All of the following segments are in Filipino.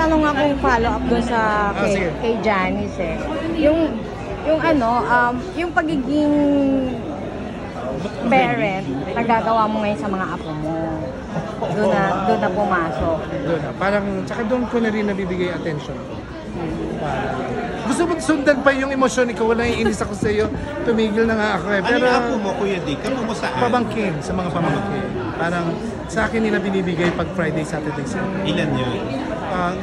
tanong akong follow-up doon sa sige. kay Janice eh. Yung ano, yung pagiging parent, nagagawa mo ngayon sa mga apo mo. Doon na pumasok. Doon na. Parang, tsaka doon ko na rin nabibigay attention. Gusto mo sundan pa yung emosyon, ikaw wala iinis ako sa iyo. Tumigil na nga ako eh. Ano Pero, yung apo mo, Kuya Dick? Ano mo saan? pabangkin, sa mga pamangkin. Parang, sa akin nila binibigay pag Friday, Saturday, Sunday. Ilan yun?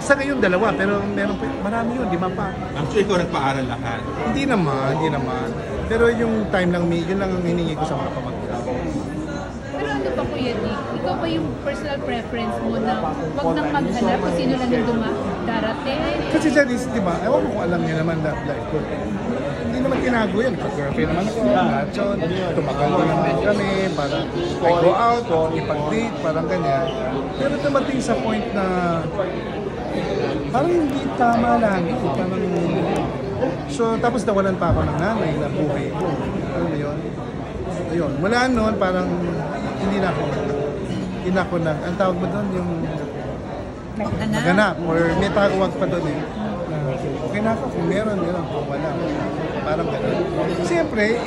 Sa ngayon, dalawa, pero meron pa, marami yun, di ba pa? I'm sure ikaw nagpaaral lahat. Hindi naman. Pero yung time lang, yun lang ang hiningi ko sa mga pamangkin. Pero ano ba Kuya Dick? Ikaw ba yung personal preference mo na wag nang maghanap kung sino lang yung darating? Kasi Janice, di ba, ewan ko kung alam niya naman that like ko. Hindi naman tinago yan. Pag-girlfriend naman ako, lahat yun. Tumagal din naman kami, parang I go out, ipag-date, parang ganyan. Pero dumating sa point na parang hindi tama lang. Parang, so, tapos nawalan pa ako ng nanay na buhay ko. Alam mo yun? Ayun, mula noon, parang hindi na ako ang tawag mo doon, yung ganap, or may tawag pa doon eh. Okay na ako, kung meron, kung wala. Parang gano'n. Siyempre,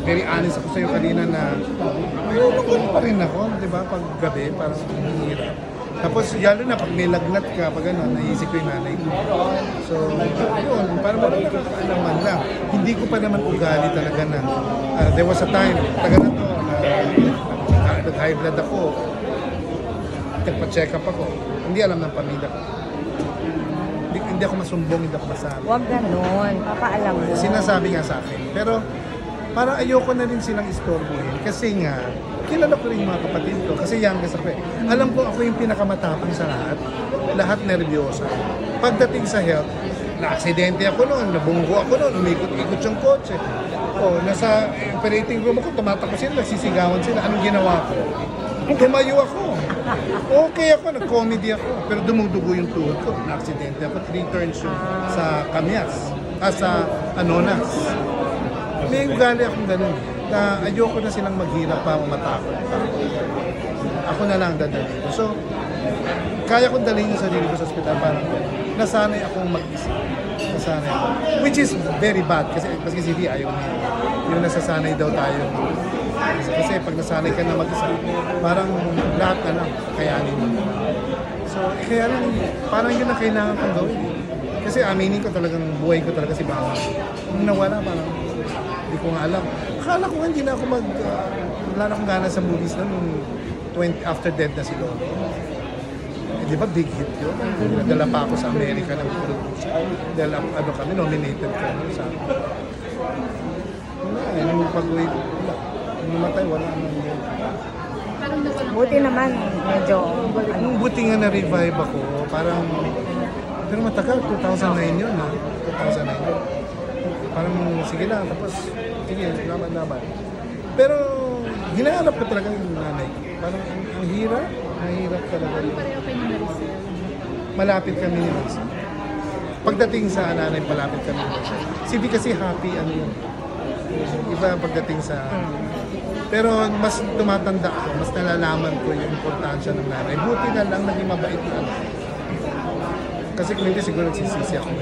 very honest ako sa'yo kanina na ayun pa rin ako, di ba, pag gabi, parang hirap. Tapos, yalo na, pag may lagnat ka, pag ano, naisip ko yung nanay ko. So, yun, parang walang nakakaalaman lang. Hindi ko pa naman ugali talaga na, there was a time, taga na to, nag-high blood ako, nagpa-check up ako. Hindi alam ng pamilya ko. Hindi ako masumbong, hindi ako masabi. Huwag ganun, papaalam mo. Sinasabi nga sa akin. Pero parang ayoko na rin silang istorbohin. Kasi nga, kilala ko rin yung mga kapatid ko. Kasi youngest ako eh. Alam ko ako yung pinakamatapang sa lahat. Lahat nervyosa. Pagdating sa health, na-aksidente ako noon, nabunggo ako noon, umikot-ikot yung kotse. O, nasa operating room ako, tumatakbo sila, nagsisigawan sila. Anong ginawa ko? Tumayo ako. Okay ako, nag-comedy ako. Pero dumudugo yung tuhod ko. Na-aksidente ako. 3 turns yung sa Kamyas. Sa Anonas. May ugali akong ganun. Na ayoko na silang maghirap pa o matakot pa. Ako na lang dadalhin. So, kaya kong dalhin yung sarili ko sa ospital. Parang nasanay akong mag-isa. Nasanay ako. Which is very bad. Kasi si V ayaw niya. Yung nasasanay daw tayo. Kasi pag nasanay ka na mag-isa, parang lahat na lang, kayanin mo. So, kaya lang, parang yun ang kailangan kong gawin. Kasi aminin ko talagang, buhay ko talaga si Banga. Nung nawala, parang hindi ko nga alam. Akala ko hindi na ako wala na akong gana sa movies na nung after dead na si Lolo. Eh, di ba big hit yun? Nadala pa ako sa Amerika ng producer. Dahil ano kami, nominated kami sa wala, nung pag-uwi ko, namatay, wala nang yun. Parang nawalan Buti naman, medyo, Nung buti nga na-revive ako, parang, pero matagal, 2009 yun ha, 2009 yun. Parang, sige lang, tapos, sige, laban. Pero, hinahanap ko talaga yung nanay ko. Parang, ang hirap talaga. pareho kayo ni Maricel. Malapit kami ni Maricel. Pagdating sa nanay, malapit kami ni Maricel. Si B kasi happy, ano yun. Iba pagdating sa... Pero mas tumatanda ako, mas nalalaman ko yung importansya ng nanay. Buti na lang naging mabait na. Kasi kung hindi siguro nagsisisi ako.